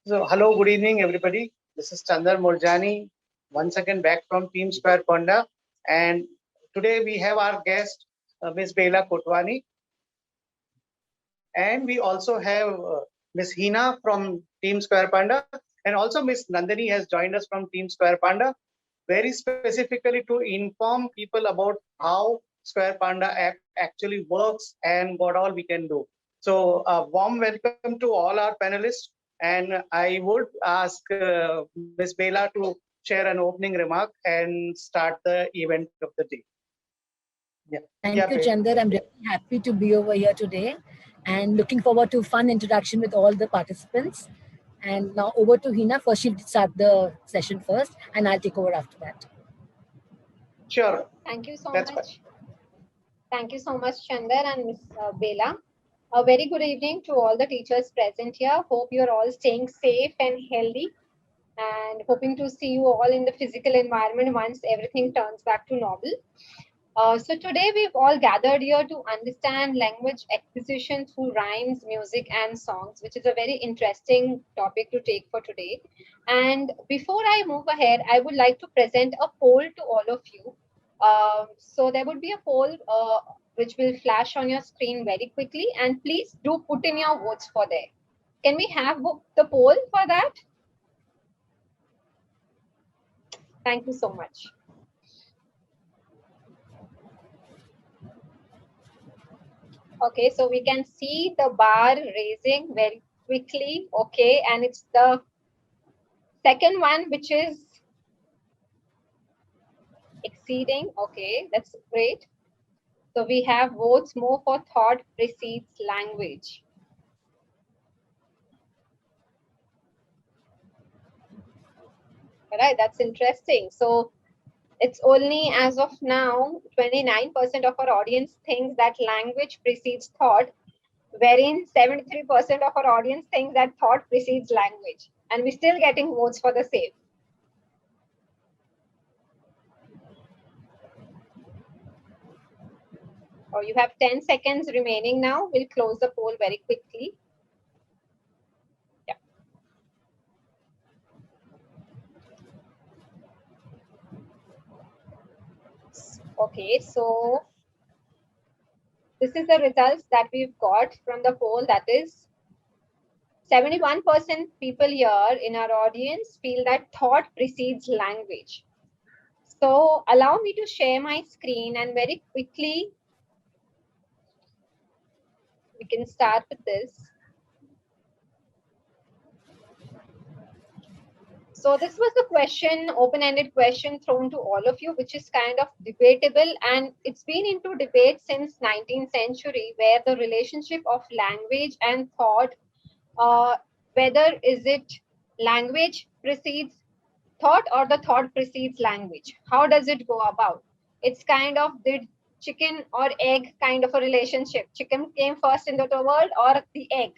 So, hello, good evening, everybody. This is Chandar Murjani, once again back from Team Square Ponda. And today we have our guest, Ms. Bela Kotwani. And we also have Ms. Hina from Team Square Panda. And also Ms. Nandini has joined us from Team Square Panda, very specifically to inform people about how Square Panda app actually works and what all we can do. So, a warm welcome to all our panelists. And I would ask Ms. Bela to share an opening remark and start the event of the day. Yeah, yeah, Thank you, Chandar. I'm really happy to be over here today and looking forward to fun introduction with all the participants. And now over to Hina. First, she'll start the session first, and I'll take over after that. sure. Thank you so That's fine. much. Thank you so much, Chandar and Ms. Bela. A very good evening to all the teachers present here. Hope you're all staying safe and healthy and hoping to see you all in the physical environment once everything turns back to normal. So today we've all gathered here to understand language acquisition through rhymes, music, and songs, which is a very interesting topic to take for today. And before I move ahead, I would like to present a poll to all of you. So there would be a poll which will flash on your screen very quickly, and please do put in your votes for there. Can we have the poll for that? Thank you so much. Okay, so we can see the bar raising very quickly. Okay, and it's the second one which is exceeding. Okay, that's great. So we have votes more for thought precedes language. All right, that's interesting. So it's only as of now 29% of our audience thinks that language precedes thought, wherein 73% of our audience thinks that thought precedes language. And we're still getting votes for the same. Oh, you have 10 seconds remaining now. We'll close the poll very quickly. Yeah. Okay, so this is the results that we've got from the poll. That is 71% people here in our audience feel that thought precedes language. So allow me to share my screen and very quickly we can start with this. So this was the question, open-ended question thrown to all of you, which is kind of debatable, and it's been into debate since 19th century, where the relationship of language and thought, whether is it language precedes thought or the thought precedes language. How does it go about? It's kind of the chicken or egg kind of a relationship. Chicken came first into the world or the egg.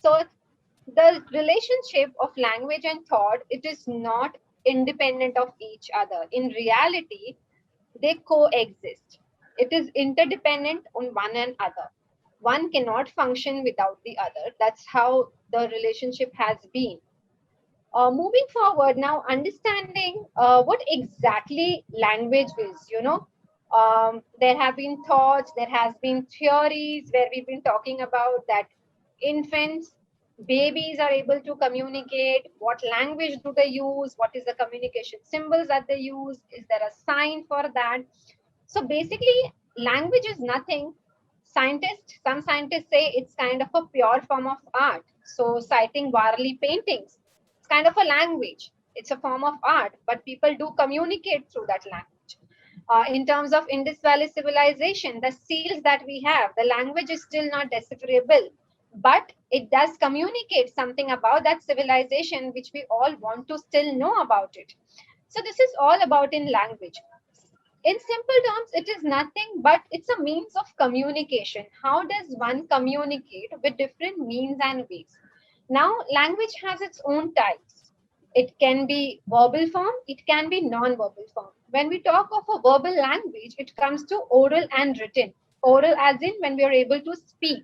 So the relationship of language and thought, it is not independent of each other. In reality, they coexist. It is interdependent on one another. One cannot function without the other. That's how the relationship has been. Moving forward now, understanding what exactly language is, there have been thoughts, there has been theories where we've been talking about that infants, babies are able to communicate. What language do they use? What is the communication symbols that they use? Is there a sign for that? So basically, language is nothing. Some scientists say it's kind of a pure form of art. So citing Warli paintings, it's kind of a language. It's a form of art, but people do communicate through that language. In terms of Indus Valley civilization, the seals that we have, the language is still not decipherable, but it does communicate something about that civilization, which we all want to still know about it. So this is all about in language. In simple terms, it is nothing but it's a means of communication. How does one communicate with different means and ways? Now, language has its own types. It can be verbal form, it can be non-verbal form. When we talk of a verbal language, it comes to oral and written. Oral as in when we are able to speak,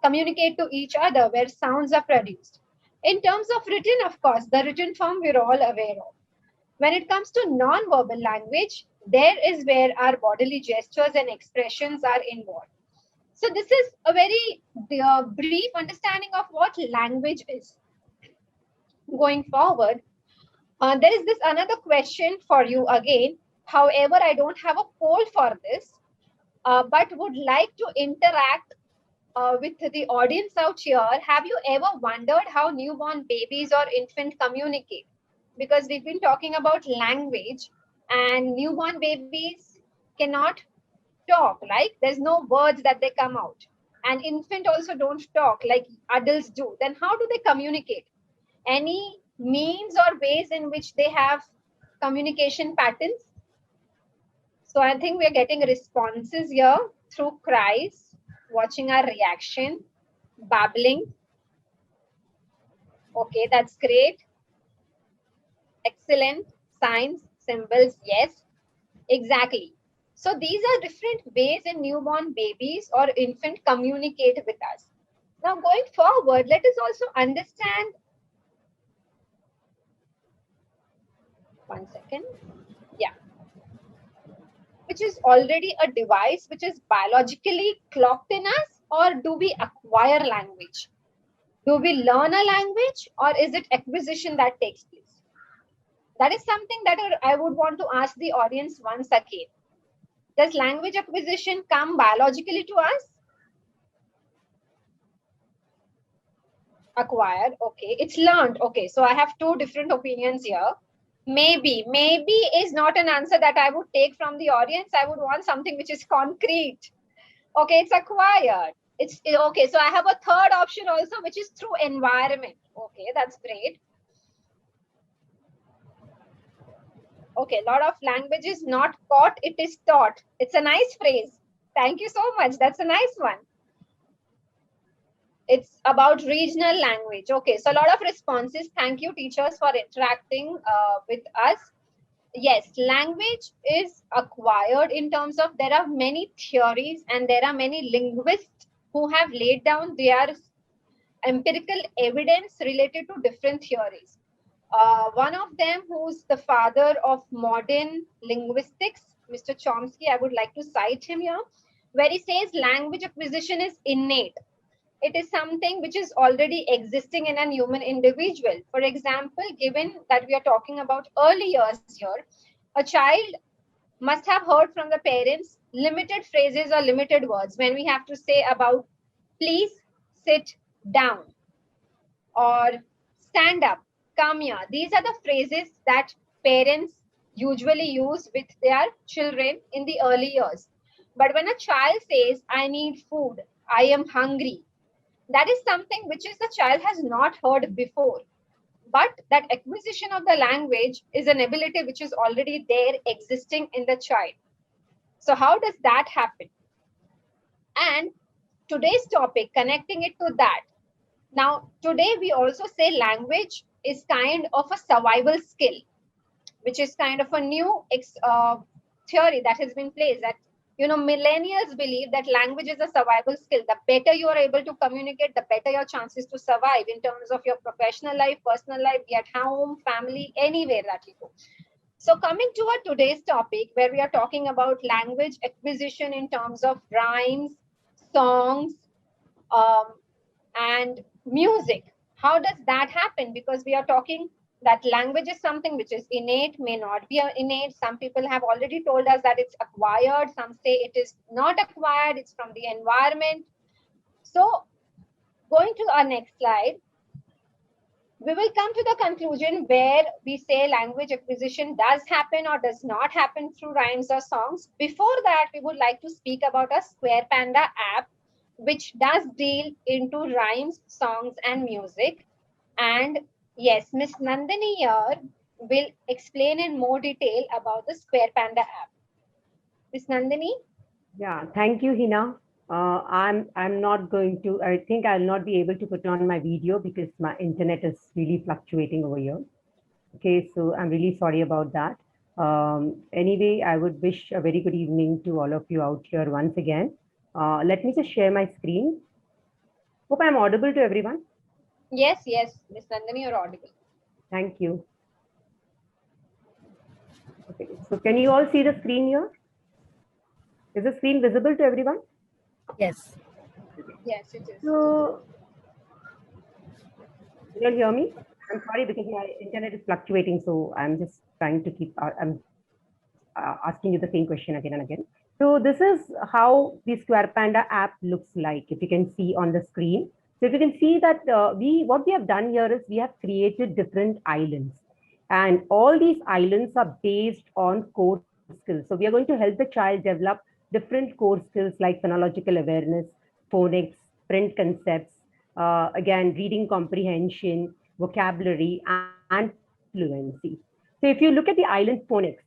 communicate to each other where sounds are produced. In terms of written, of course, the written form we're all aware of. When it comes to non-verbal language, there is where our bodily gestures and expressions are involved. So this is a very brief understanding of what language is. Going forward, there is this another question for you again. However, I don't have a poll for this, but would like to interact with the audience out here. Have you ever wondered how newborn babies or infant communicate? Because we've been talking about language, and newborn babies cannot talk, like there's no words that they come out, and infant also don't talk like adults do. Then how do they communicate? Any means or ways in which they have communication patterns? So I think we're getting responses here through cries, watching our reaction, babbling. Okay, that's great. Excellent. Signs, symbols, yes, exactly. So these are different ways in newborn babies or infant communicate with us. Now going forward, let us also understand. One second. Yeah. Which is already a device which is biologically clocked in us, or do we acquire language? Do we learn a language, or is it acquisition that takes place? That is something that I would want to ask the audience once again. Does language acquisition come biologically to us? Acquired, okay. It's learned, okay. So I have two different opinions here. Maybe is not an answer that I would take from the audience. I would want something which is concrete. Okay, it's acquired. It's okay. So I have a third option also, which is through environment. Okay, that's great. Okay, a lot of language is not caught, it is taught. It's a nice phrase. Thank you so much. That's a nice one. It's about regional language. Okay, so a lot of responses. Thank you, teachers, for interacting with us. Yes, language is acquired in terms of there are many theories and there are many linguists who have laid down their empirical evidence related to different theories. One of them, who's the father of modern linguistics, Mr. Chomsky, I would like to cite him here, where he says language acquisition is innate. It is something which is already existing in a human individual. For example, given that we are talking about early years here, a child must have heard from the parents limited phrases or limited words when we have to say about please sit down or stand up, come here. These are the phrases that parents usually use with their children in the early years. But when a child says, I need food, I am hungry, that is something which is the child has not heard before. But that acquisition of the language is an ability which is already there existing in the child. So how does that happen? And today's topic, connecting it to that. Now, today we also say language is kind of a survival skill, which is kind of a new theory that has been placed, that millennials believe that language is a survival skill. The better you are able to communicate, the better your chances to survive in terms of your professional life, personal life, be at home, family, anywhere that you go. So coming to our today's topic, where we are talking about language acquisition in terms of rhymes, songs, and music. How does that happen? Because we are talking that language is something which is innate, may not be innate. Some people have already told us that it's acquired. Some say it is not acquired, it's from the environment. So going to our next slide, we will come to the conclusion where we say language acquisition does happen or does not happen through rhymes or songs. Before that, we would like to speak about a Square Panda app, which does deal into rhymes, songs, and music. And yes, Miss Nandini here will explain in more detail about the Square Panda app. Miss Nandini? Yeah, thank you, Hina. I'm not going to, I think I'll not be able to put on my video because my internet is really fluctuating over here. Okay, so I'm really sorry about that. Anyway, I would wish a very good evening to all of you out here once again. Let me just share my screen. Hope I'm audible to everyone. Yes, yes, Miss Nandini, you're audible. Thank you. Okay, so can you all see the screen here? Is the screen visible to everyone? Yes. Yes, it is. So, can you all hear me? I'm sorry because my internet is fluctuating, so I'm just trying to keep. I'm asking you the same question again and again. So this is how the Square Panda app looks like. If you can see on the screen. So if you can see that what we have done here is we have created different islands, and all these islands are based on core skills. So we are going to help the child develop different core skills like phonological awareness, phonics, print concepts, again reading comprehension, vocabulary, and fluency. So if you look at the island phonics,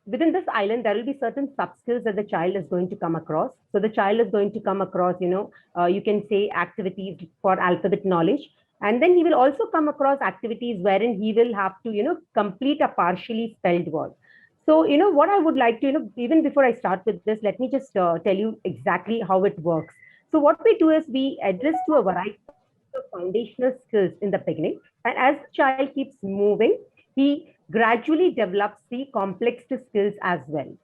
within this island, there will be certain sub skills that the child is going to come across. So the child is going to come across, you can say activities for alphabet knowledge. And then he will also come across activities wherein he will have to, complete a partially spelled word. So, what I would like to, even before I start with this, let me just tell you exactly how it works. So what we do is we address to a variety of foundational skills in the beginning. And as the child keeps moving, he gradually develops the complex skills as well.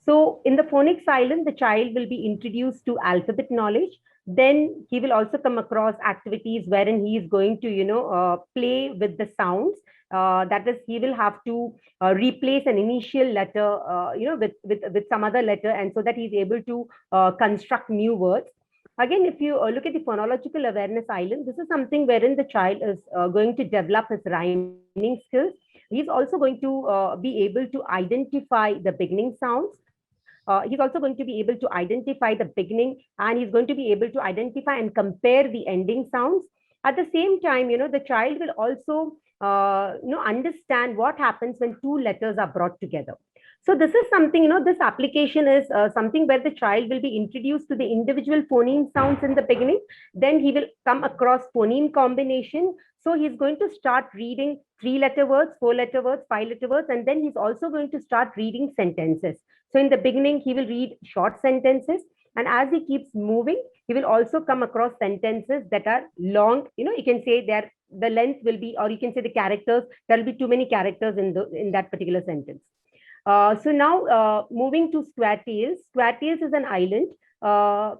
So in the phonics island, the child will be introduced to alphabet knowledge. Then he will also come across activities wherein he is going to, play with the sounds. That is, he will have to replace an initial letter, with some other letter, and so that he's able to construct new words. Again, if you look at the phonological awareness island, this is something wherein the child is going to develop his rhyming skills. He's also going to be able to identify the beginning sounds. He's also going to be able to identify the beginning, and he's going to be able to identify and compare the ending sounds. At the same time, the child will also understand what happens when two letters are brought together. So this is something, this application is something where the child will be introduced to the individual phoneme sounds in the beginning. Then he will come across phoneme combination. So he's going to start reading 3-letter words, 4-letter words, 5-letter words, and then he's also going to start reading sentences. So in the beginning, he will read short sentences. And as he keeps moving, he will also come across sentences that are long. You can say the length will be, or you can say the characters, there will be too many characters in that particular sentence. So now moving to Square Tales. Square Tales is an island.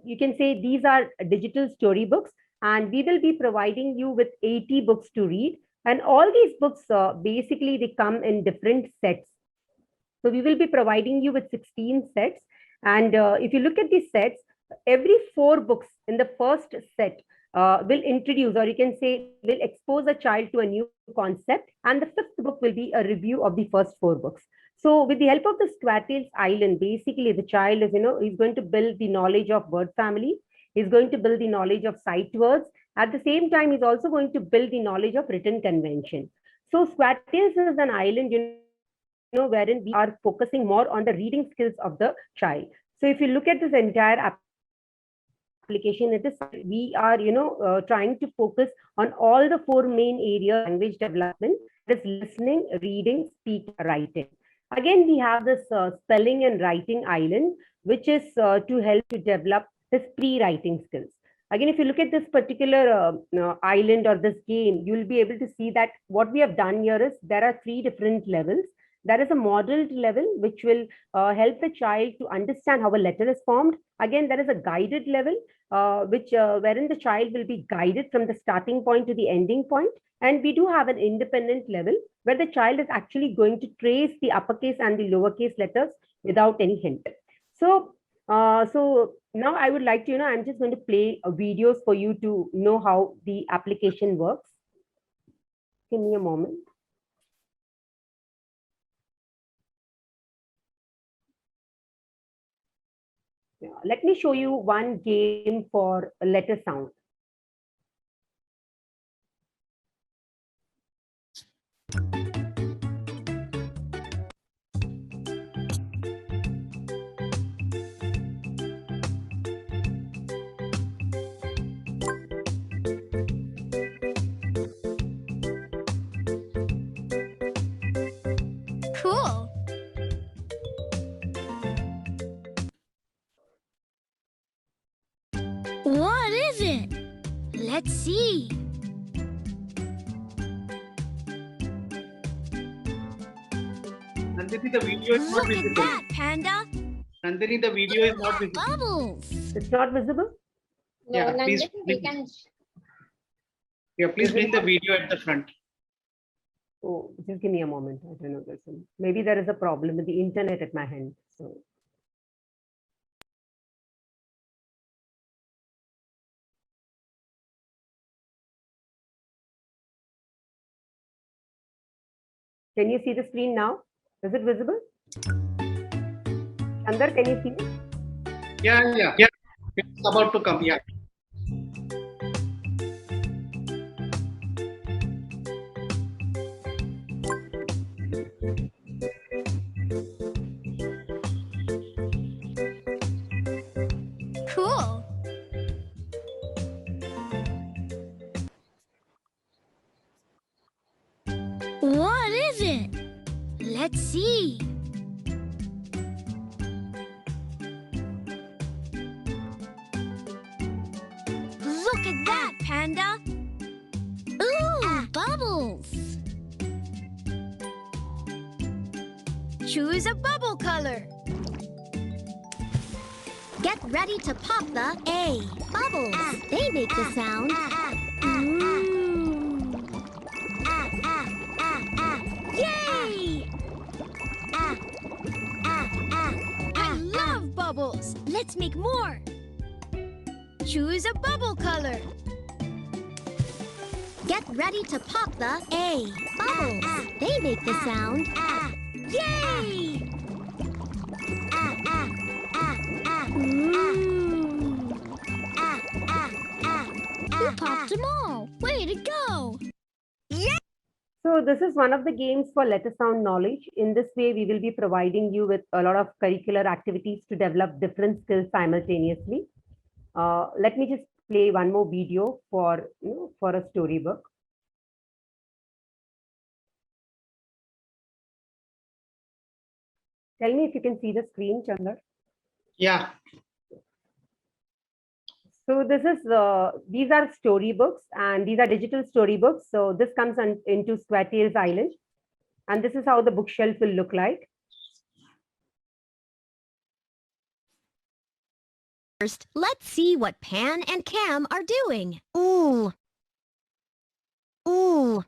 You can say these are digital storybooks, and we will be providing you with 80 books to read. And all these books, basically, they come in different sets. So we will be providing you with 16 sets. And if you look at these sets, every 4 books in the first set will introduce, or you can say will expose a child to a new concept. And the 5th book will be a review of the first 4 books. So with the help of the Square Tales Island, basically the child is, he's going to build the knowledge of word family. He's going to build the knowledge of sight words. At the same time, he's also going to build the knowledge of written convention. So Square Tales is an island, wherein we are focusing more on the reading skills of the child. So if you look at this entire application, it is we are trying to focus on all the 4 main areas: language development, that is listening, reading, speaking, writing. Again, we have this spelling and writing island, which is to help to develop his pre-writing skills. Again, if you look at this particular island or this game, you'll be able to see that what we have done here is there are 3 different levels. There is a modeled level, which will help the child to understand how a letter is formed. Again, there is a guided level, wherein the child will be guided from the starting point to the ending point. And we do have an independent level where the child is actually going to trace the uppercase and the lowercase letters without any hint. So now I would like to, I'm just going to play videos for you to know how the application works. Give me a moment. Let me show you one game for a letter sound. Cool. What is it? Let's see. Nandini, the video is not Look at visible. that, Panda. Nandini, the video is not visible. Bubbles. It's not visible? No, Yeah, please, Nandini, we please. can. Yeah, please Is it bring the not- video at the front. Oh, just give me a moment. I don't know. Maybe there is a problem with the internet at my hand. So can you see the screen now? Is it visible? Chandar, can you see it? Yeah. It's about to come. Yeah. Cool. What is it? Let's see. Look at that, Panda. Ooh, bubbles. Choose a bubble color. Get ready to pop the A. Bubbles. They make the sound. Ooh. Yay! I love bubbles. Let's make more. Choose a bubble color. Get ready to pop the A. Bubbles. They make the sound. Yay! Ooh. You popped them all. Way to go! So this is one of the games for letter sound knowledge. In this way, we will be providing you with a lot of curricular activities to develop different skills simultaneously. Let me just play one more video for a storybook. Tell me if you can see the screen, Chandar. Yeah. So this is these are storybooks, and these are digital storybooks. So this comes into Square Island, and this is how the bookshelf will look like. First, let's see what Pan and Cam are doing. Ooh. Ooh.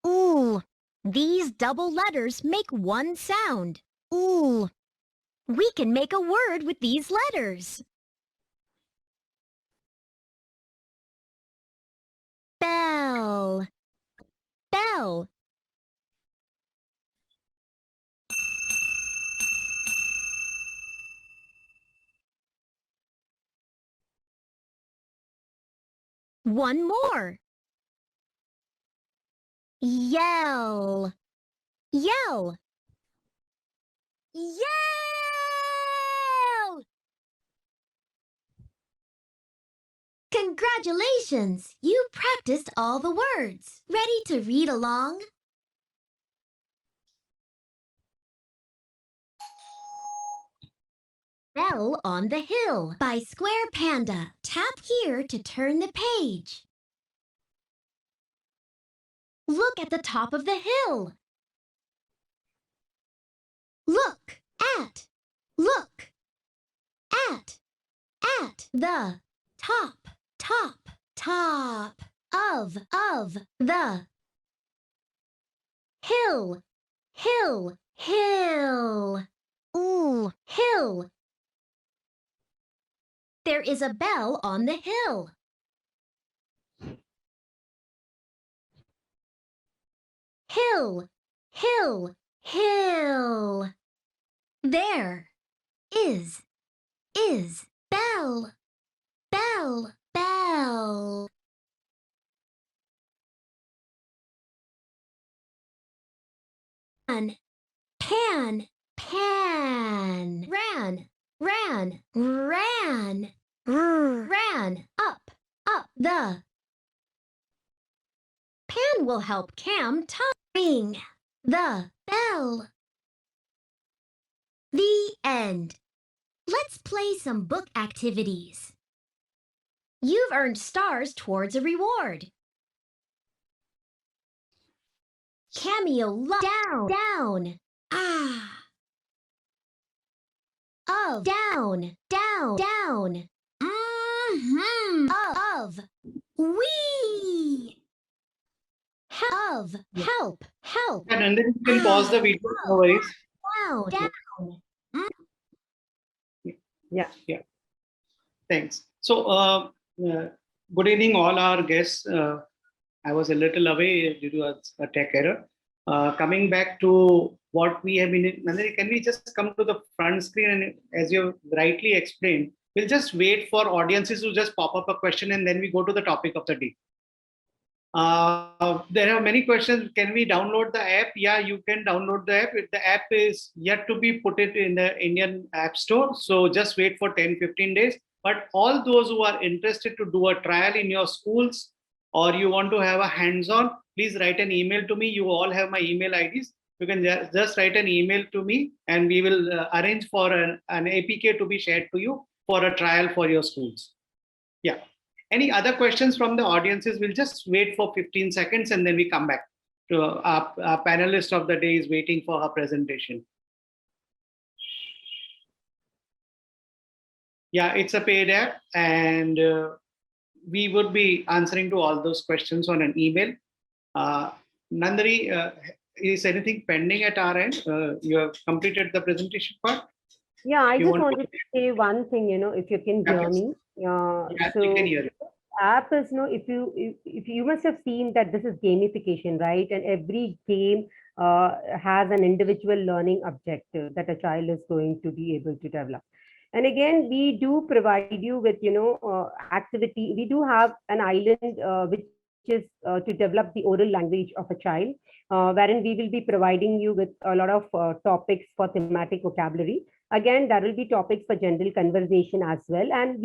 Ooh. These double letters make one sound. Ooh. We can make a word with these letters. Bell. Bell. One more. Yell. Yell. Yell! Congratulations! You practiced all the words. Ready to read along? Bell on the Hill by Square Panda. Tap here to turn the page. Look at the top of the hill. Look at the top of the hill. Ooh, hill. There is a bell on the hill. Hill. There is bell. Pan. Ran up the. Pan will help Cam ring the bell. The end. Let's play some book activities. You've earned stars towards a reward. Cameo down. Ah. Of down. Of. We. Of. Help. Yeah, Nandini, you can pause the video. No worries. Down. Yeah. Thanks. So, good evening, all our guests. I was a little away due to a tech error. Coming back to what we have been, Nandini, can we just come to the front screen? And as you rightly explained, we'll just wait for audiences to just pop up a question and then we go to the topic of the day. There are many questions. Can we download the app? Yeah, you can download the app. The app is yet to be put it in the Indian App Store. So just wait for 10-15 days. But all those who are interested to do a trial in your schools or you want to have a hands-on, please write an email to me. You all have my email IDs. You can just write an email to me and we will arrange for an APK to be shared to you for a trial for your schools. Yeah. Any other questions from the audiences? We'll just wait for 15 seconds and then we come back to our panelist of the day is waiting for her presentation. Yeah, it's a paid app and we would be answering to all those questions on an email. Nandini, is anything pending at our end? You have completed the presentation part? Yeah, I You just want wanted to say one thing, if you can hear me. Yeah, So we can hear you. app is if you must have seen that this is gamification, right? And every game has an individual learning objective that a child is going to be able to develop. And again, we do provide you with activity. We do have an island which is to develop the oral language of a child, wherein we will be providing you with a lot of topics for thematic vocabulary. Again, there will be topics for general conversation as well, and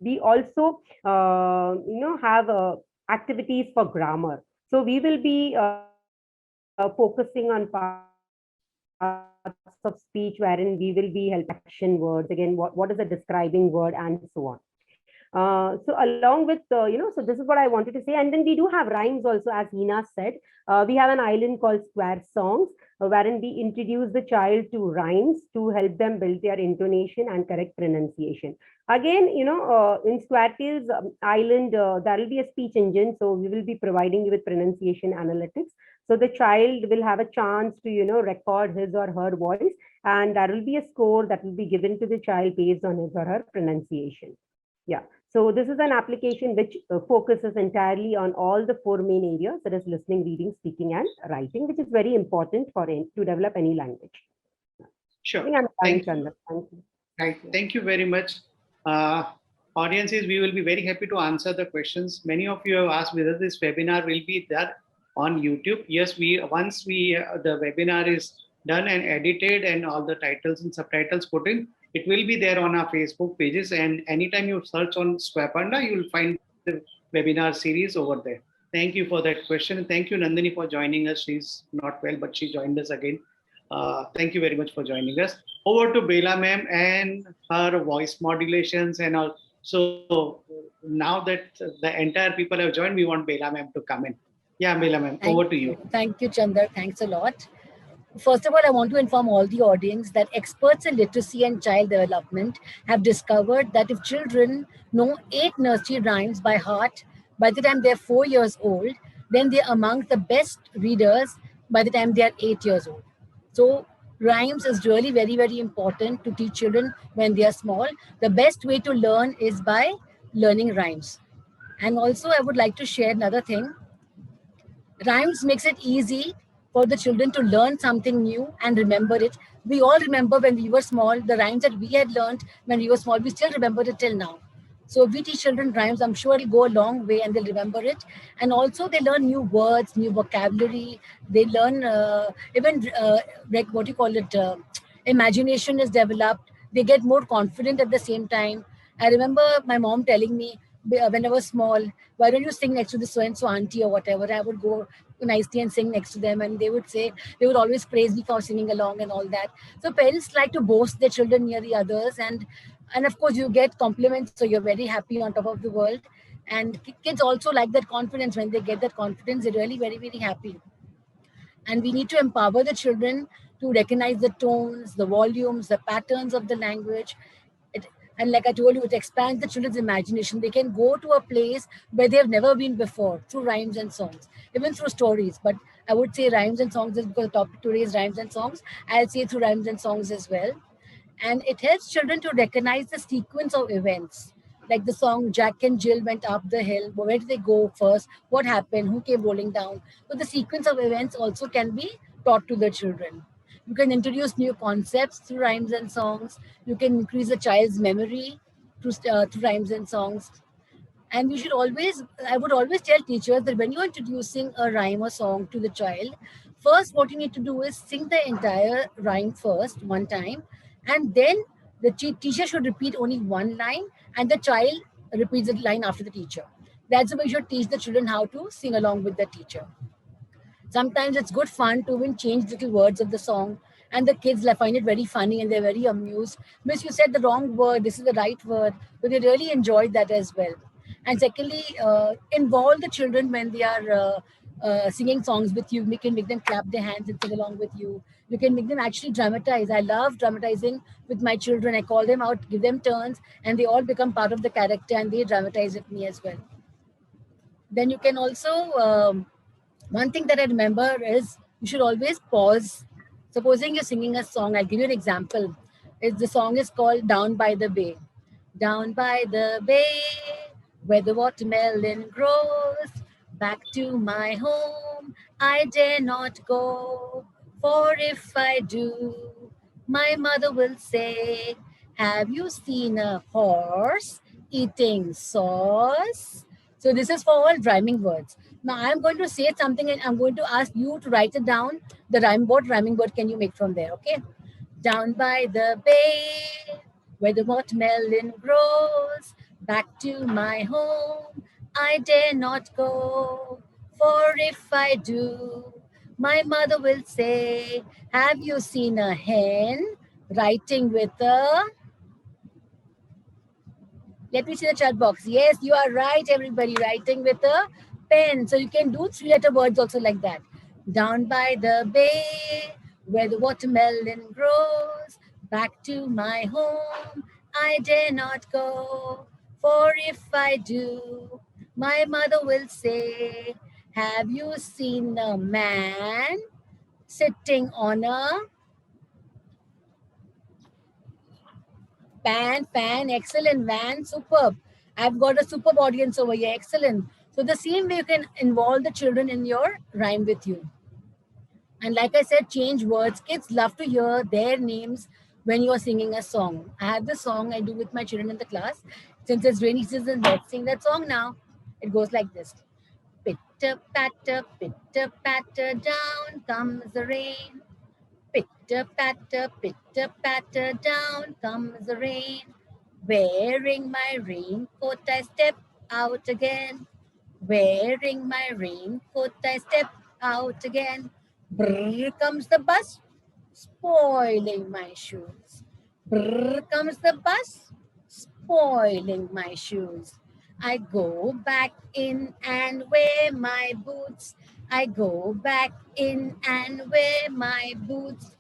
we also have activities for grammar. So we will be focusing on parts of speech wherein we will be helping action words, again what is a describing word, and so on. So along with so this is what I wanted to say. And then we do have rhymes also, as Hina said. We have an island called Square Songs, wherein we introduce the child to rhymes to help them build their intonation and correct pronunciation. Again, in Square Tales Island, there will be a speech engine, so we will be providing you with pronunciation analytics. So the child will have a chance to record his or her voice, and there will be a score that will be given to the child based on his or her pronunciation. Yeah. So this is an application which focuses entirely on all the 4 main areas, that is listening, reading, speaking, and writing, which is very important to develop any language. Sure. I think I'm done, Chandra. Thank you. Right. Thank you very much. Audiences, we will be very happy to answer the questions. Many of you have asked whether this webinar will be there on YouTube. Yes, once the webinar is done and edited and all the titles and subtitles put in, it will be there on our Facebook pages. And anytime you search on Square Panda, you will find the webinar series over there. Thank you for that question. And thank you, Nandini, for joining us. She's not well, but she joined us again. Thank you very much for joining us. Over to Bela ma'am and her voice modulations and all. So now that the entire people have joined, we want Bela ma'am to come in. Yeah, Bela ma'am, over to you. Thank you, Chandra. Thanks a lot. First of all, I want to inform all the audience that experts in literacy and child development have discovered that if children know 8 nursery rhymes by heart by the time they're 4 years old, then they're among the best readers by the time they're 8 years old. So rhymes is really very, very important to teach children when they are small. The best way to learn is by learning rhymes. And also, I would like to share another thing. Rhymes makes it easy for the children to learn something new and remember it. We all remember when we were small, the rhymes that we had learned when we were small, we still remember it till now. So if we teach children rhymes, I'm sure it'll go a long way and they'll remember it. And also they learn new words, new vocabulary. They learn like what you call it, imagination is developed. They get more confident at the same time. I remember my mom telling me when I was small, why don't you sing next to the so-and-so auntie or whatever? I would go nicely and sing next to them, and they would always praise me for singing along and all that. So parents like to boast their children near the others, and of course you get compliments, so you're very happy on top of the world. And kids also like that confidence. When they get that confidence, they're really very, very happy. And we need to empower the children to recognize the tones, the volumes, the patterns of the language. It, and like I told you, it expands the children's imagination. They can go to a place where they've never been before through rhymes and songs, even through stories. But I would say rhymes and songs is because the topic today is rhymes and songs. I'll say through rhymes and songs as well. And it helps children to recognize the sequence of events. Like the song Jack and Jill went up the hill. Where did they go first? What happened? Who came rolling down? So the sequence of events also can be taught to the children. You can introduce new concepts through rhymes and songs. You can increase a child's memory through rhymes and songs. And you should always, I would always tell teachers that when you're introducing a rhyme or song to the child, first what you need to do is sing the entire rhyme first, one time, and then the teacher should repeat only one line, and the child repeats the line after the teacher. That's the way you should teach the children how to sing along with the teacher. Sometimes it's good fun to even change little words of the song, and the kids find it very funny and they're very amused. Miss, you said the wrong word. This is the right word. So they really enjoyed that as well. And secondly, involve the children when they are singing songs with you. You can make them clap their hands and sing along with you. You can make them actually dramatize. I love dramatizing with my children. I call them out, give them turns, and they all become part of the character and they dramatize with me as well. Then you can also one thing that I remember is you should always pause. Supposing you're singing a song, I'll give you an example. The song is called Down by the Bay. Down by the bay, where the watermelon grows, back to my home, I dare not go. For if I do, my mother will say, have you seen a horse eating sauce? So this is for all rhyming words. Now I'm going to say something and I'm going to ask you to write it down. The rhyming word can you make from there, okay? Down by the bay, where the watermelon grows, back to my home, I dare not go. For if I do, my mother will say, have you seen a hen writing with a... Let me see the chat box. Yes, you are right, everybody, writing with a pen. So you can do 3-letter words also like that. Down by the bay, where the watermelon grows, back to my home, I dare not go. For if I do, my mother will say, have you seen a man sitting on a fan, excellent, van, superb. I've got a superb audience over here, excellent. So the same way you can involve the children in your rhyme with you. And like I said, change words. Kids love to hear their names when you're singing a song. I have the song I do with my children in the class. Since it's rainy season, let's sing that song now. It goes like this. Pitter patter, down comes the rain. Pitter patter, down comes the rain. Wearing my raincoat, I step out again. Wearing my raincoat, I step out again. Brrr comes the bus, spoiling my shoes. Brrr comes the bus, spoiling my shoes. I go back in and wear my boots. I go back in and wear my boots.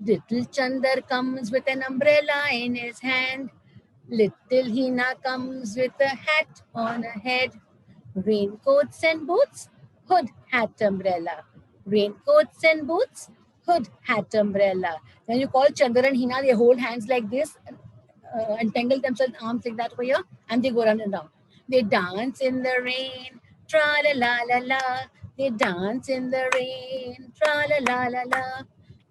Little Chandar comes with an umbrella in his hand. Little Hina comes with a hat on her head. Raincoats and boots, hood, hat, umbrella. Raincoats and boots, hood, hat, umbrella. When you call Chandar and Hina, they hold hands like this, entangle themselves arms like that over here, and they go round and round. They dance in the rain, tra la la la la. They dance in the rain, tra la la la la.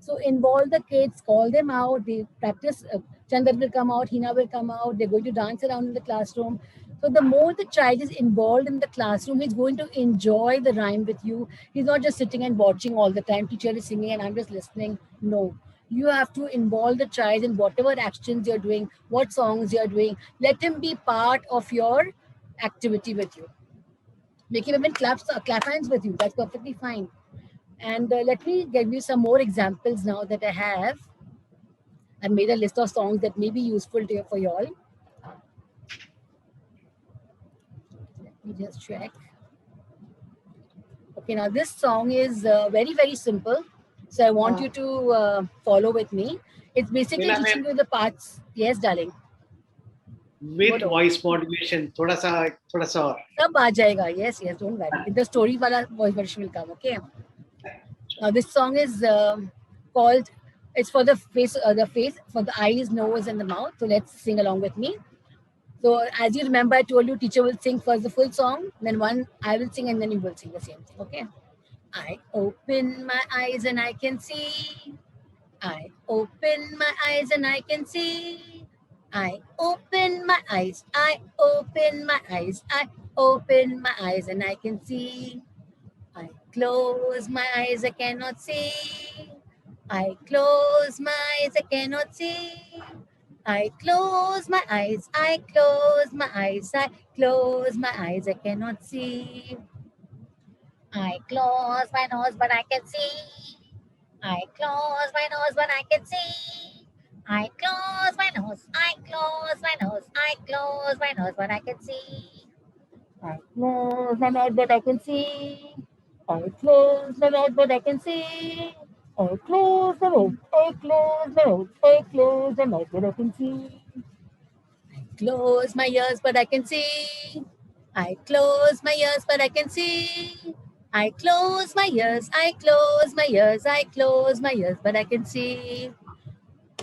So involve the kids, call them out. They practice. Chandar will come out, Hina will come out. They're going to dance around in the classroom. So the more the child is involved in the classroom, he's going to enjoy the rhyme with you. He's not just sitting and watching all the time. Teacher is singing and I'm just listening. No, you have to involve the child in whatever actions you're doing, what songs you're doing. Let him be part of your activity with you. Make him even clap hands with you. That's perfectly fine. And let me give you some more examples now that I have. I've made a list of songs that may be useful for you all. Let me just check. Okay, now this song is very, very simple. So I want you to follow with me. It's basically Mila teaching ma'am, you the parts. Yes, darling. with Bolo. voice modulation, थोड़ा सा और. सब आ जाएगा. Yes, yes, don't worry. The story wala voice version will come, okay? Now this song is called, it's for the face, for the eyes, nose and the mouth. So let's sing along with me. So as you remember, I told you teacher will sing first the full song, then one I will sing and then you will sing the same thing, okay? I open my eyes and I can see. I open my eyes and I can see. I open my eyes. I open my eyes. I open my eyes and I can see. I close my eyes, I cannot see. I close my eyes, I cannot see. I close my eyes, I close my eyes, I close my eyes, I cannot see. I close my nose, but I can see. I close my nose, but I can see. I close my nose, I close my nose, I close my nose, but I can see. I close my mouth, but I can see. I close my mouth, but I can see. I close the mouth, I close my mouth, I close my mouth, but I can see. I close my ears, but I can see. I close my ears, but I can see. I close my ears, I close my ears, I close my ears, but I can see.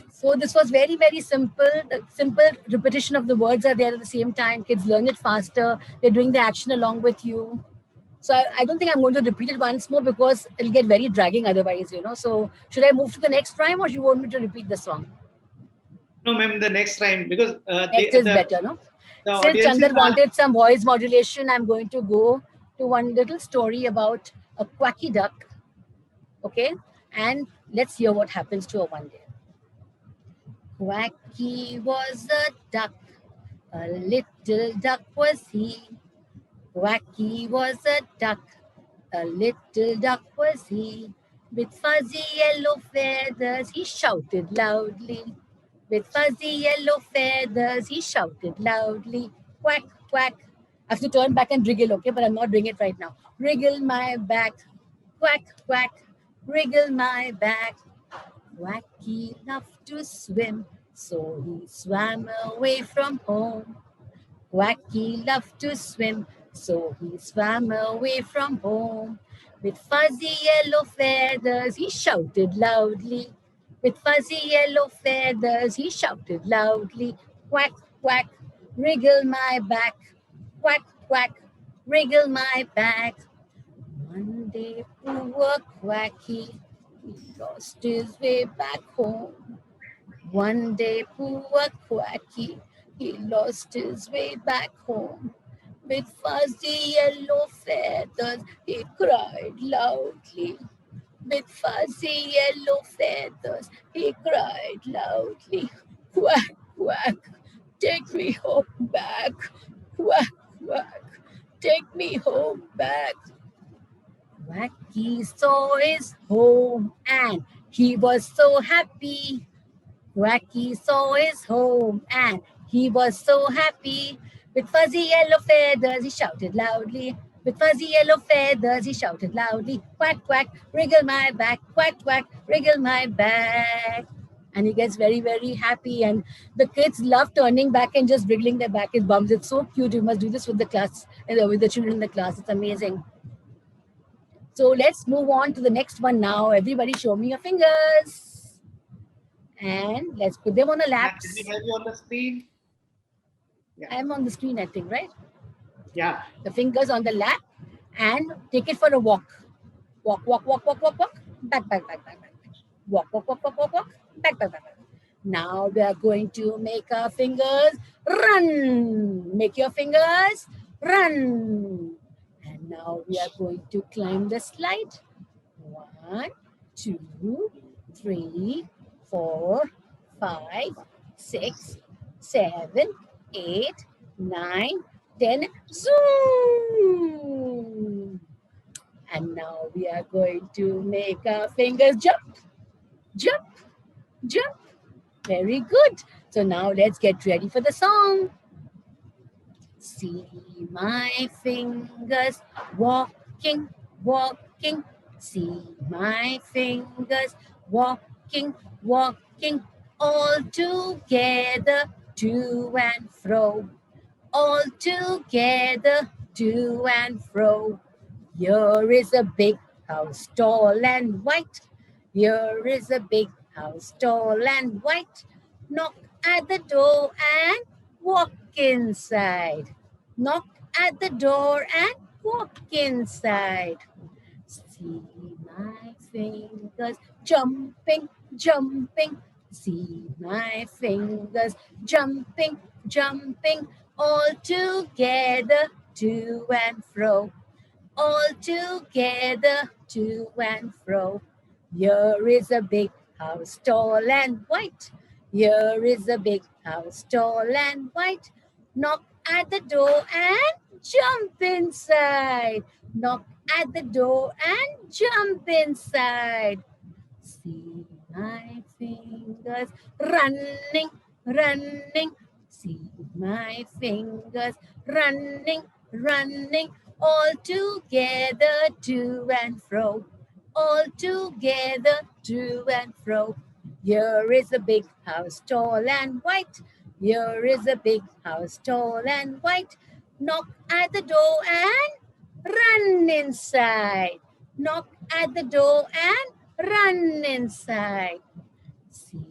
So this was very, very simple. The simple repetition of the words are there at the same time. Kids learn it faster. They're doing the action along with you. So I don't think I'm going to repeat it once more because it'll get very dragging otherwise, you know. So should I move to the next rhyme or do you want me to repeat the song? No, ma'am, the next time, because Next is better, no? the Since audience Chandar is wanted some voice modulation, I'm going to go to one little story about a quacky duck. Okay? And let's hear what happens to her one day. Quacky was a duck, a little duck was he. Quacky was a duck, a little duck was he. With fuzzy yellow feathers, he shouted loudly. With fuzzy yellow feathers, he shouted loudly. Quack, quack. I have to turn back and wriggle, okay? But I'm not doing it right now. Wriggle my back. Quack, quack. Wriggle my back. Quacky loved to swim, so he swam away from home. Quacky loved to swim, so he swam away from home. With fuzzy yellow feathers, he shouted loudly. With fuzzy yellow feathers, he shouted loudly. Quack, quack, wriggle my back. Quack, quack, wriggle my back. One day, poor Quacky, he lost his way back home. One day, poor Quacky, he lost his way back home. With fuzzy yellow feathers, he cried loudly. With fuzzy yellow feathers, he cried loudly. Quack, quack, take me home back. Quack, quack, take me home back. Quacky saw his home and he was so happy. Quacky saw his home and he was so happy. With fuzzy yellow feathers, he shouted loudly. With fuzzy yellow feathers, he shouted loudly. Quack, quack, wriggle my back. Quack, quack, wriggle my back. And he gets very, very happy. And the kids love turning back and just wriggling their back and bums. It's so cute. You must do this with the class, with the children in the class. It's amazing. So let's move on to the next one now. Everybody show me your fingers. And let's put them on the laps. Can we have you on the screen? Yeah. I'm on the screen, I think, right? Yeah. The fingers on the lap and take it for a walk. Walk, walk, walk, walk, walk, walk. Back, back, back, back, back. Walk, walk, walk, walk, walk, walk. Back, back, back, back. Now we are going to make our fingers run. Make your fingers run. And now we are going to climb the slide. 1, 2, 3, 4, 5, 6, 7, 8, 9, 10. Zoom! And now we are going to make our fingers jump, jump, jump. Very good. So now let's get ready for the song. See my fingers walking, walking. See my fingers walking, walking, all together, to and fro, all together, to and fro. Here is a big house, tall and white. Here is a big house, tall and white. Knock at the door and walk inside. Knock at the door and walk inside. See my fingers jumping, jumping. See my fingers jumping, jumping. All together, to and fro. All together, to and fro. Here is a big house, tall and white. Here is a big house, tall and white. Knock at the door and jump inside. Knock at the door and jump inside. See my fingers running, running. See my fingers running, running. All together, to and fro. All together, to and fro. Here is a big house, tall and white. Here is a big house, tall and white. Knock at the door and run inside. Knock at the door and run inside. See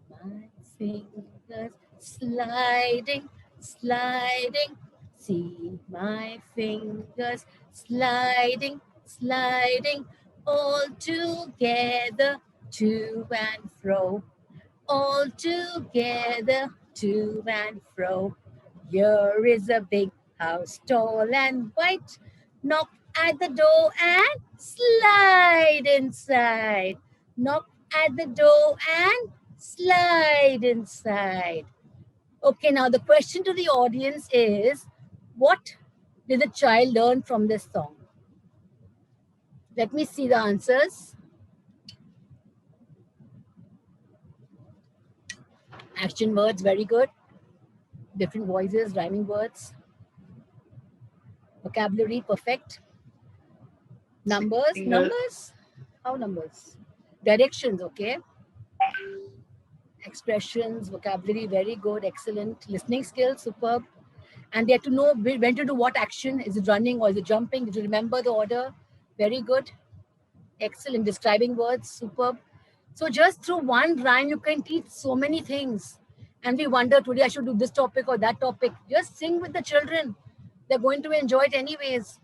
my fingers sliding, sliding. See my fingers sliding, sliding. All together, to and fro. All together, to and fro. Here is a big house, tall and white. Knock at the door and slide inside. Knock at the door and slide inside. Okay, now the question to the audience is, what did the child learn from this song? Let me see the answers. Action words, very good. Different voices, rhyming words. Vocabulary, perfect. Numbers, numbers. How numbers? Directions, okay. Expressions, vocabulary, very good, excellent. Listening skills, superb. And they have to know when to do what action. Is it running or is it jumping? Did you remember the order? Very good. Excellent. Describing words, superb. So just through one rhyme, you can teach so many things. And we wonder today I should do this topic or that topic. Just sing with the children. They're going to enjoy it anyways.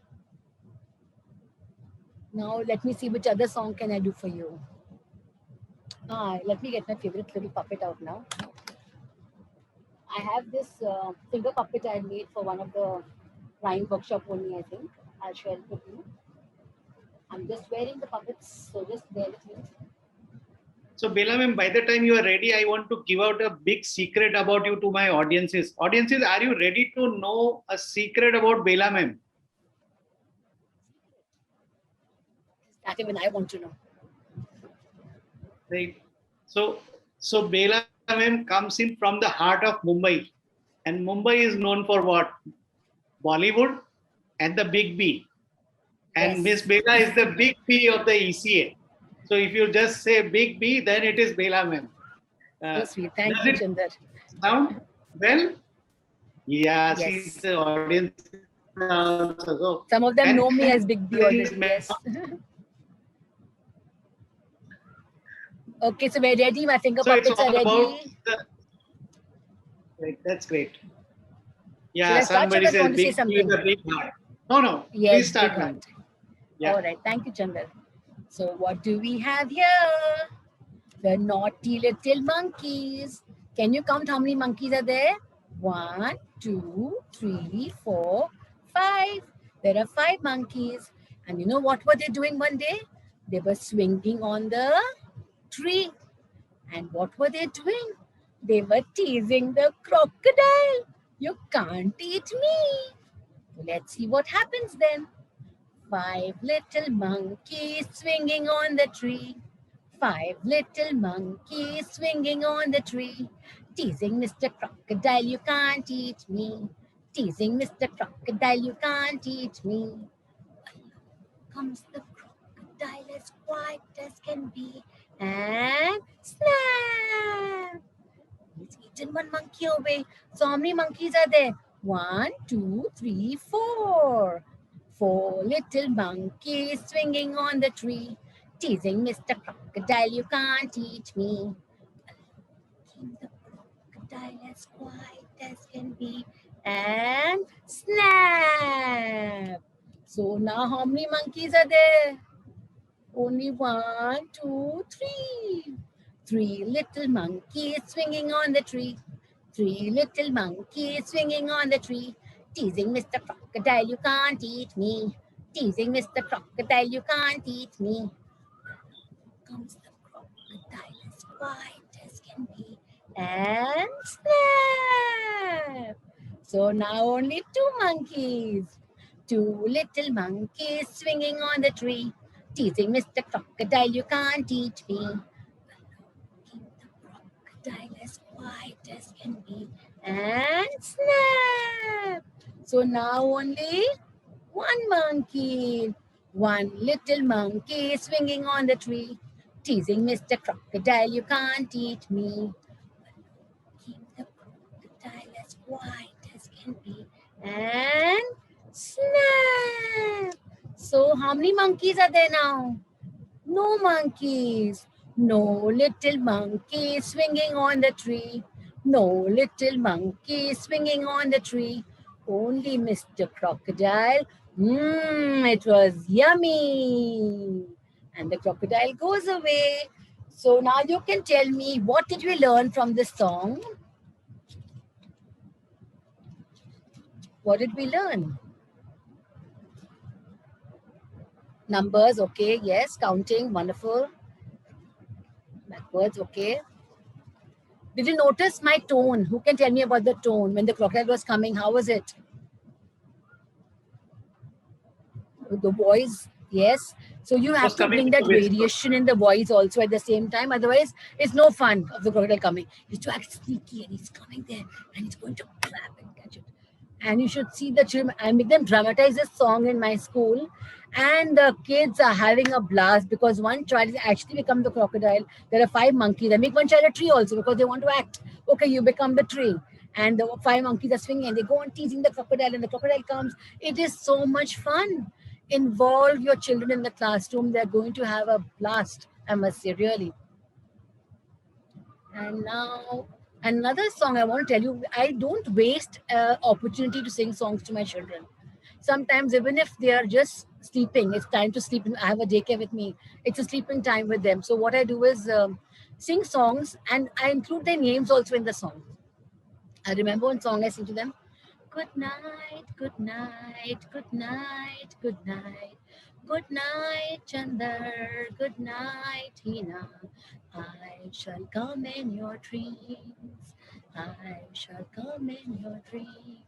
Now let me see which other song can I do for you. Let me get my favorite little puppet out now. I have this finger puppet I made for one of the rhyme workshop only, I think. I'll share it with you. I'm just wearing the puppets, so just bear with me. So Bela ma'am, by the time you are ready, I want to give out a big secret about you to my audiences. Audiences, are you ready to know a secret about Bela ma'am? That even I want to know. Right. So Bela ma'am comes in from the heart of Mumbai. And Mumbai is known for what? Bollywood and the Big B. And Yes. Miss Bela is the Big B of the ECA. So if you just say Big B, then it is Bela ma'am. So sweet. Thank you, Chandar. Sound well? Yeah, Yes. see the audience. So, Some of them and- know me as Big B already. Yes. Okay, so we're ready. My finger So it's puppets are all about ready. Right, that's great. Should Yeah, I start, somebody Chandar? says Want to say Big B something? is a big heart. No, Yes, please start, big ma'am. heart. Yeah. All right. Thank you, Chandar. So what do we have here? The naughty little monkeys. Can you count how many monkeys are there? 1, 2, 3, 4, 5. There are 5 monkeys. And you know what were they doing one day? They were swinging on the tree. And what were they doing? They were teasing the crocodile. You can't eat me. Let's see what happens then. 5 little monkeys swinging on the tree. 5 little monkeys swinging on the tree. Teasing Mr. Crocodile, you can't eat me. Teasing Mr. Crocodile, you can't eat me. comes the crocodile as white as can be, and snap! He's eaten one monkey away. So how many monkeys are there? 1, 2, 3, 4. 4 little monkeys swinging on the tree, teasing Mr. Crocodile, you can't eat me. Came the crocodile as white as can be, and snap! So now how many monkeys are there? Only 1, 2, 3. 3 little monkeys swinging on the tree. 3 little monkeys swinging on the tree. Teasing Mr. Crocodile, you can't eat me. Teasing Mr. Crocodile, you can't eat me. Comes the crocodile as white as can be, and snap! So now only 2 monkeys. 2 little monkeys swinging on the tree. Teasing Mr. Crocodile, you can't eat me. Came the crocodile as white as can be, and snap! So now only 1 monkey. 1 little monkey swinging on the tree, teasing Mr. Crocodile, you can't eat me. Came the crocodile as white as can be, and snap! So how many monkeys are there now? No monkeys. No little monkey swinging on the tree. No little monkey swinging on the tree. Only Mr. Crocodile. It was yummy. And the crocodile goes away. So now you can tell me, what did we learn from this song? What did we learn? Numbers, okay, yes, counting, wonderful. Backwards, okay. Did you notice my tone? Who can tell me about the tone when the crocodile was coming? How was it? The voice, yes. So you have to bring that variation in the voice also at the same time. Otherwise, it's no fun of the crocodile coming. He's to act sneaky and he's coming there and he's going to grab and catch it. And you should see the children. I make them dramatize this song in my school. And the kids are having a blast because one child has actually become the crocodile. There are 5 monkeys. I make one child a tree also because they want to act. Okay, you become the tree. And the 5 monkeys are swinging and they go on teasing the crocodile and the crocodile comes. It is so much fun. Involve your children in the classroom. They're going to have a blast, I must say, really. And now another song I want to tell you, I don't waste opportunity to sing songs to my children. Sometimes even if they are just sleeping, it's time to sleep. I have a daycare with me. It's a sleeping time with them. So what I do is sing songs and I include their names also in the song. I remember one song I sing to them. Good night, good night, good night, good night. Good night, Chandar. Good night, Hina. I shall come in your dreams. I shall come in your dreams.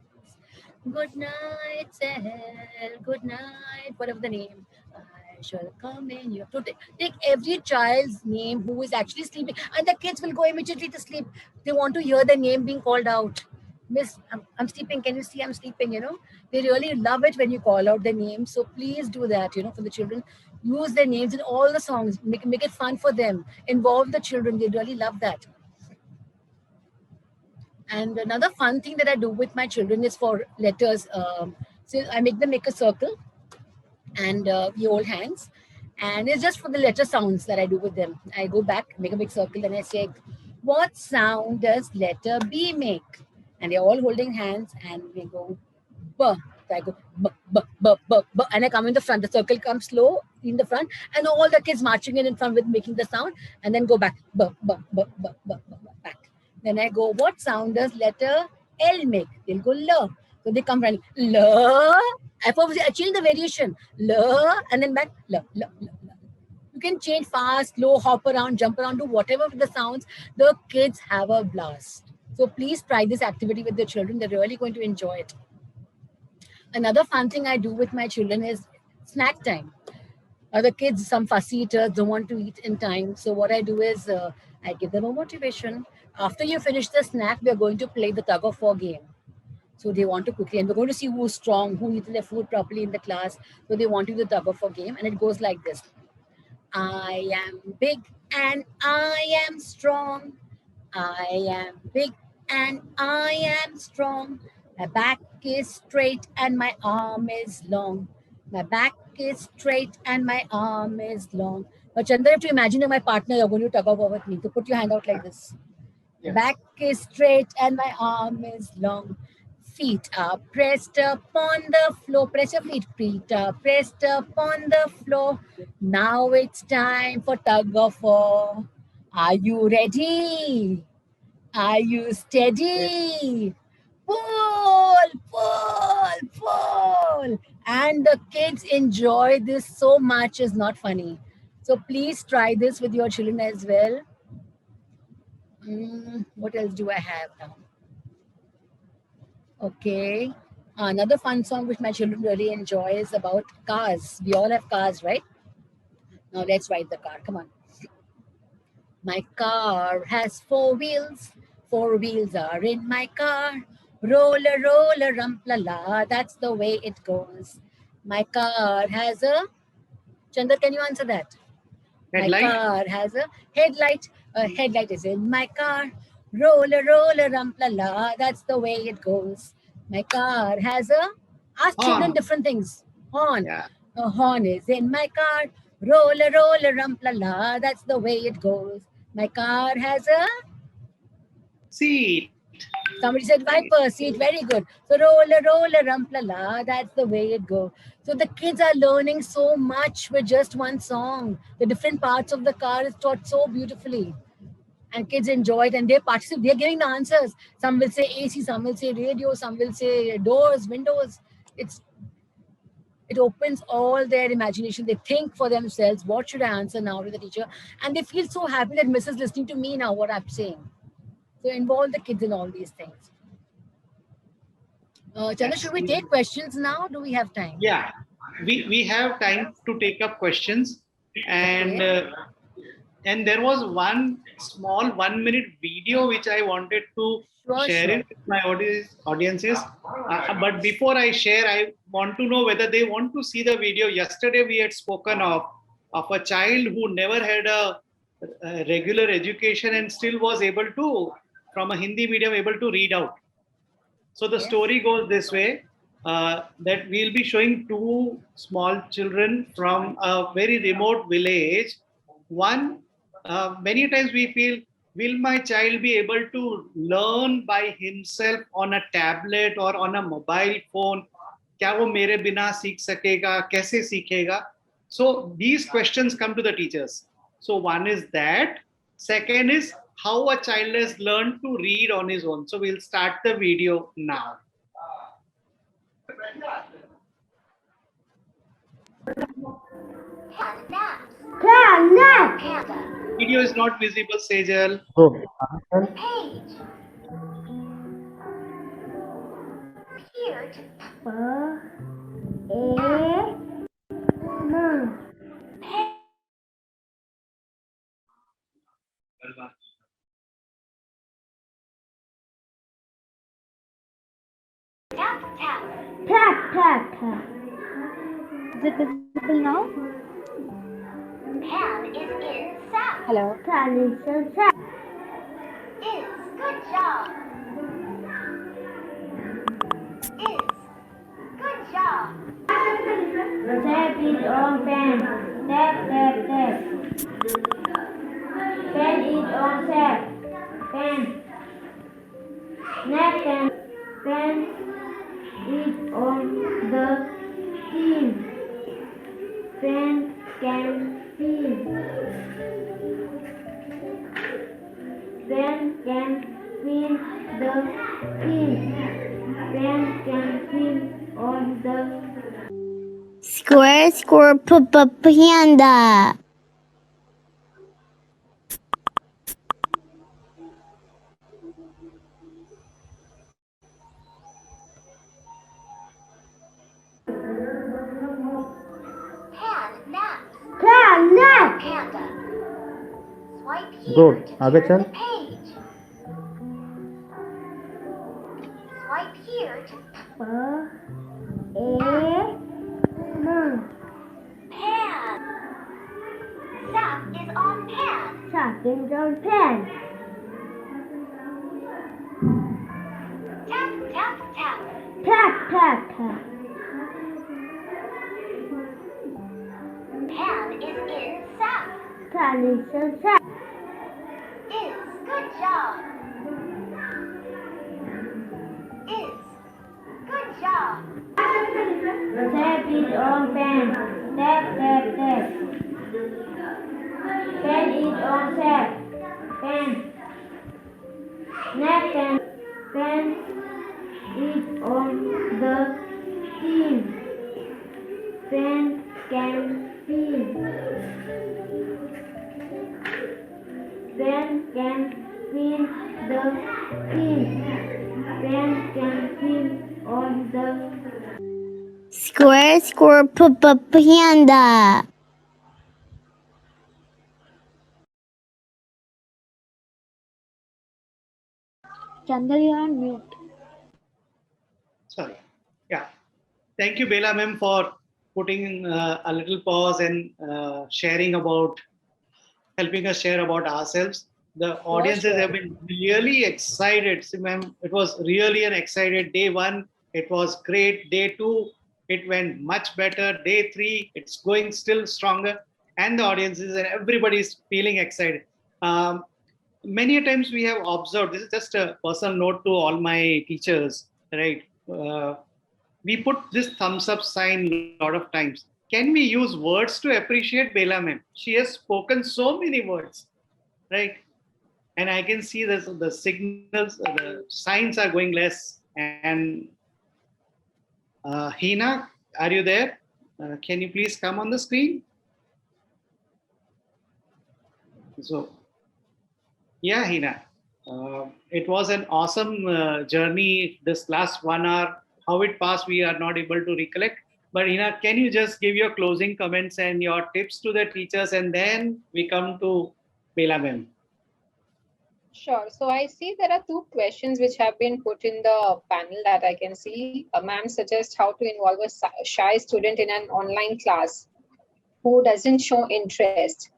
Good night, Sahel. Good night, whatever the name. I shall come in your. So take every child's name who is actually sleeping, and the kids will go immediately to sleep. They want to hear their name being called out. Miss, I'm sleeping. Can you see I'm sleeping? You know, they really love it when you call out their names. So please do that, you know, for the children. Use their names in all the songs. Make it fun for them. Involve the children. They really love that. And another fun thing that I do with my children is for letters. So I make them make a circle and we hold hands. And it's just for the letter sounds that I do with them. I go back, make a big circle, and I say, what sound does letter B make? And they're all holding hands and we go, B. So I go, B, B, B, B, B. And I come in the front. The circle comes slow in the front. And all the kids marching in front with making the sound. And then go back, B, B, B, B, B, B, back. Then I go, what sound does letter L make? They'll go, L. So they come running, L. I change the variation, L, and then back, L, L, L, L. You can change fast, slow, hop around, jump around, do whatever with the sounds. The kids have a blast. So please try this activity with the children. They're really going to enjoy it. Another fun thing I do with my children is snack time. The kids, some fussy eaters, don't want to eat in time. So what I do is I give them a motivation. After you finish the snack, we're going to play the tug of war game. So they want to quickly, and we're going to see who's strong, who eats their food properly in the class. So they want to do the tug of war game, and it goes like this. I am big and I am strong. I am big and I am strong. My back is straight and my arm is long. My back is straight and my arm is long. Now, Chandra, you have to imagine you're my partner, you're going to tug of war with me. So put your hand out like this. Yeah. Back is straight and my arm is long. Feet are pressed upon the floor. Press your feet. Feet are pressed upon the floor. Now it's time for tug of war. Are you ready? Are you steady? Pull, pull, pull. And the kids enjoy this so much, it's not funny. So please try this with your children as well. What else do I have now? Okay. Another fun song which my children really enjoy is about cars. We all have cars, right? Now let's ride the car. Come on. My car has 4 wheels. 4 wheels are in my car. Roller, roller, la la. That's the way it goes. My car has a... Chandra, can you answer that? Headlight? My car has a headlight. A headlight is in my car. Roller, roller, la la. That's the way it goes. My car has a... Ask children Horn. different things. Horn. Yeah. A horn is in my car. Roller, roller, la la. That's the way it goes. My car has a... Seat. Somebody said wiper seat. Very good. So roller, roller, la la. That's the way it goes. So the kids are learning so much with just one song. The different parts of the car is taught so beautifully. And kids enjoy it and they participate. They're giving the answers. Some will say AC, some will say radio, some will say doors, windows. It opens all their imagination. They think for themselves, what should I answer now to the teacher? And they feel so happy that Miss is listening to me now, what I'm saying. So involve the kids in all these things. Chandra, should we take questions now? Do we have time? Yeah, we have time to take up questions, and and there was one small 1-minute video which I wanted to share it with my audiences. But before I share, I want to know whether they want to see the video. Yesterday we had spoken of a child who never had a regular education and still was able to, from a Hindi medium, able to read out. So the story goes this way, that we'll be showing 2 small children from a very remote village. One, many times we feel, will my child be able to learn by himself on a tablet or on a mobile phone? क्या वो मेरे बिना सीख सकेगा? कैसे सीखेगा? So these questions come to the teachers. So one is that. Second is how a child has learned to read on his own. So we'll start the video now. Video is not visible, Sejal. Good. Page. Here to tap tap. Tap, tap, tap. Is it visible now? Pan is in south. Hello. Is good job. Is good job. Tap is on pen. Tap, tap, tap. Pen is on tap. Pen. Snap pen. Pen is on the screen. Pen can feel. Pen can feel the screen. Pen can feel on the Square, square, panda. Pan nap. planet. Panda. Swipe here Good. to आगे turn चल. the page. right here to pan. Sap is on pan. Sap is on pan. Tap, tap, tap. Tap, tap, tap. Pan is in sap. Pan is on sap. Is. Good job. Is. Good job. Tap is on pan. Tap, tap, tap. Pan is on tap. Pan. Napkin. Pan is on the steam. Pan can steam. Pan can spin the steam. Pan can spin on the Square, square, panda. Chandal, you're on mute. Sorry. Yeah. Thank you, Bela ma'am, for putting a little pause and sharing about, helping us share about ourselves. The audiences have been really excited. See, ma'am, it was really an excited day one. It was great. Day two, it went much better. Day three, it's going still stronger. And the audiences and everybody is feeling excited. Many a times we have observed, this is just a personal note to all my teachers, right? We put this thumbs up sign a lot of times. Can we use words to appreciate Bela ma'am? She has spoken so many words, right? And I can see this, the signals, the signs are going less. And Hina, are you there? Can you please come on the screen? So, yeah, Hina, it was an awesome journey this last 1 hour. How it passed, we are not able to recollect. But Hina, can you just give your closing comments and your tips to the teachers, and then we come to Bela ma'am. Sure. So I see there are two questions which have been put in the panel that I can see. Ma'am suggests how to involve a shy student in an online class who doesn't show interest.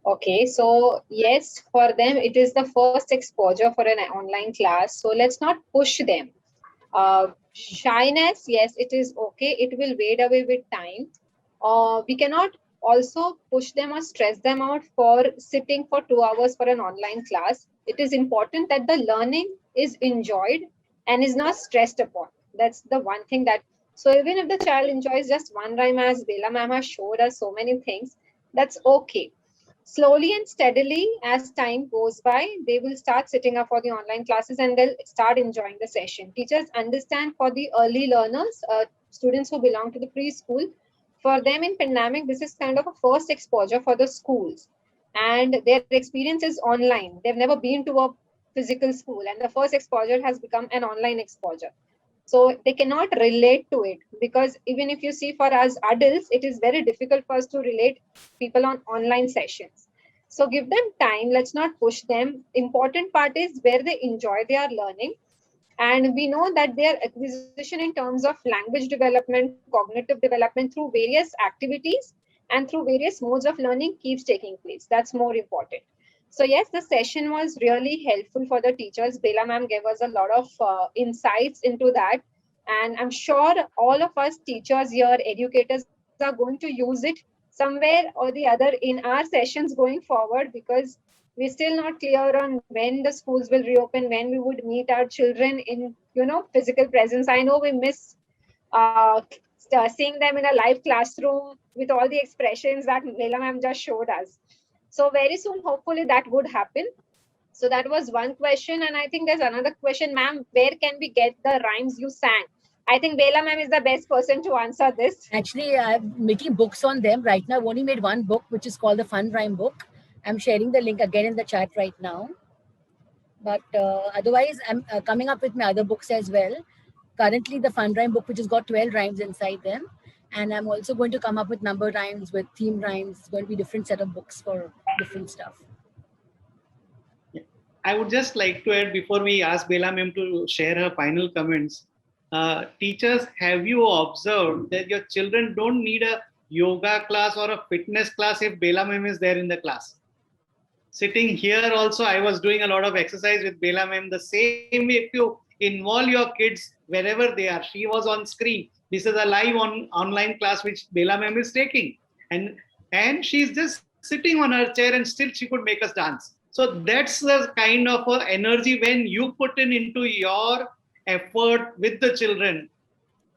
Okay, so yes, for them, it is the first exposure for an online class. So let's not push them. Shyness, yes, it is okay. It will fade away with time. We cannot also push them or stress them out for sitting for 2 hours for an online class. It is important that the learning is enjoyed and is not stressed upon. That's the one thing that, so even if the child enjoys just one rhyme, as Bela ma'am has showed us so many things, that's okay. Slowly and steadily, as time goes by, they will start sitting up for the online classes and they'll start enjoying the session. Teachers understand for the early learners, students who belong to the preschool, for them in pandemic, this is kind of a first exposure for the schools. And their experience is online. They've never been to a physical school, and the first exposure has become an online exposure. So they cannot relate to it, because even if you see for us adults, it is very difficult for us to relate people on online sessions. So give them time. Let's not push them. Important part is where they enjoy their learning. And we know that their acquisition in terms of language development, cognitive development through various activities and through various modes of learning keeps taking place. That's more important. So yes, the session was really helpful for the teachers. Bela ma'am gave us a lot of insights into that. And I'm sure all of us teachers here, educators, are going to use it somewhere or the other in our sessions going forward, because we're still not clear on when the schools will reopen, when we would meet our children in, physical presence. I know we miss seeing them in a live classroom with all the expressions that Bela ma'am just showed us. So very soon, hopefully that would happen. So that was one question. And I think there's another question, ma'am, where can we get the rhymes you sang? I think Bela ma'am is the best person to answer this. Actually, I'm making books on them right now. I've only made one book, which is called the Fun Rhyme Book. I'm sharing the link again in the chat right now. But otherwise, I'm coming up with my other books as well. Currently, the Fun Rhyme Book, which has got 12 rhymes inside them. And I'm also going to come up with number rhymes, with theme rhymes. It's going to be different set of books for different stuff. I would just like to add before we ask Bela ma'am to share her final comments. Teachers, have you observed that your children don't need a yoga class or a fitness class if Bela ma'am is there in the class? Sitting here also, I was doing a lot of exercise with Bela ma'am. The same way, if you involve your kids wherever they are, she was on screen. This is a live online class which Bela ma'am is taking, and she's just sitting on her chair and still she could make us dance. So that's the kind of energy when you put into your effort with the children.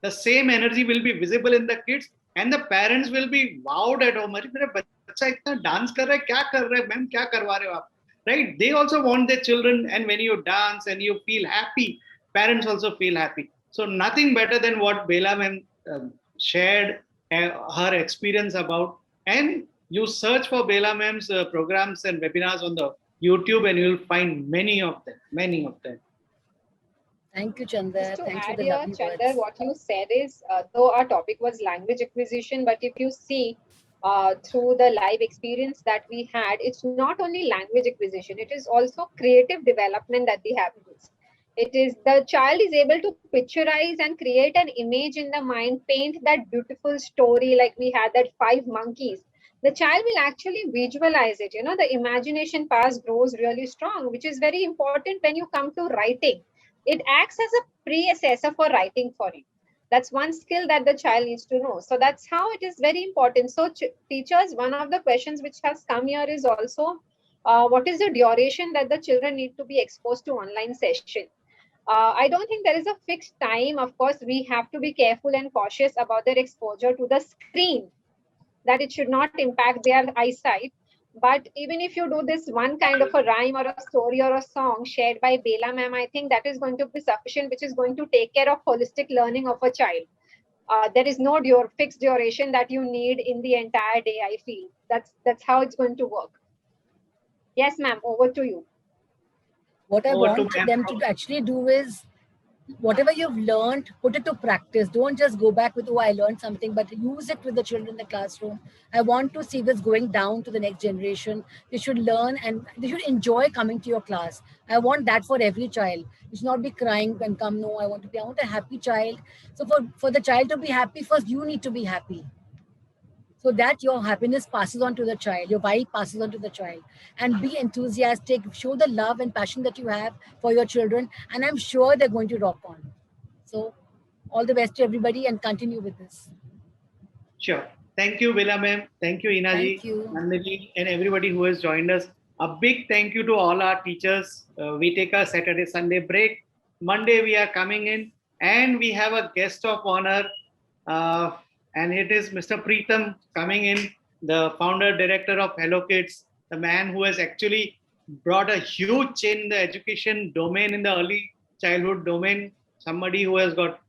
The same energy will be visible in the kids, and the parents will be wowed at home. अरे मेरा बच्चा इतना dance कर रहा है, क्या कर रहे हैं मैम, क्या करवा रहे हो आप? Right? They also want their children, and when you dance and you feel happy, parents also feel happy. So nothing better than what Bela ma'am shared her experience about. And you search for Bela ma'am's programs and webinars on the YouTube, and you'll find many of them. Many of them. Thank you, Chandra. Just to Thanks for add the here, lovely Chandra, words. what you said is, though our topic was language acquisition, but if you see through the live experience that we had, it's not only language acquisition, it is also creative development that they have used. It is the child is able to picturize and create an image in the mind, paint that beautiful story like we had that 5 monkeys. The child will actually visualize it. You know, the imagination power grows really strong, which is very important when you come to writing. It acts as a pre-assessor for writing for you. That's one skill that the child needs to know. So that's how it is very important. So teachers, one of the questions which has come here is also, what is the duration that the children need to be exposed to online session? I don't think there is a fixed time. Of course, we have to be careful and cautious about their exposure to the screen, that it should not impact their eyesight. But even if you do this one kind of a rhyme or a story or a song shared by Bela ma'am, I think that is going to be sufficient, which is going to take care of holistic learning of a child. There is no fixed duration that you need in the entire day, I feel. That's how it's going to work. Yes, ma'am, over to you. What I Over to want ma'am. them to actually do is, whatever you've learned, put it to practice. Don't just go back with, oh, I learned something, but use it with the children in the classroom. I want to see this going down to the next generation. They should learn and they should enjoy coming to your class. I want that for every child. You should not be crying and come, no, I want a happy child. So for the child to be happy, first you need to be happy. So that your happiness passes on to the child, your vibe passes on to the child. And be enthusiastic, show the love and passion that you have for your children, and I'm sure they're going to rock on. So all the best to everybody and continue with this. Sure. Thank you, Bela ma'am. Thank you, Inaji, Thank you. Nandini, and everybody who has joined us. A big thank you to all our teachers. We take a Saturday, Sunday break. Monday, we are coming in, and we have a guest of honor. And it is Mr. Preetham coming in, the founder, director of Hello Kids, the man who has actually brought a huge change in the education domain, in the early childhood domain. Somebody who has got,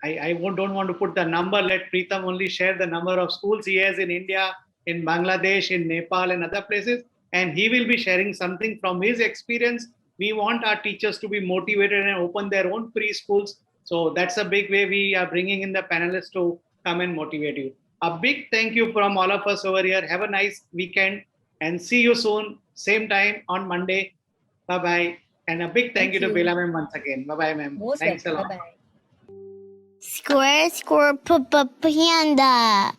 I don't want to put the number, let Preetham only share the number of schools he has in India, in Bangladesh, in Nepal, and other places. And he will be sharing something from his experience. We want our teachers to be motivated and open their own preschools. So that's a big way we are bringing in the panelists to come and motivate you. A big thank you from all of us over here. Have a nice weekend and see you soon, same time on Monday. Bye-bye. And a big thank you to Bela ma'am once again. Bye-bye, ma'am. Most Thanks a welcome. lot. Bye-bye. Square, square, panda.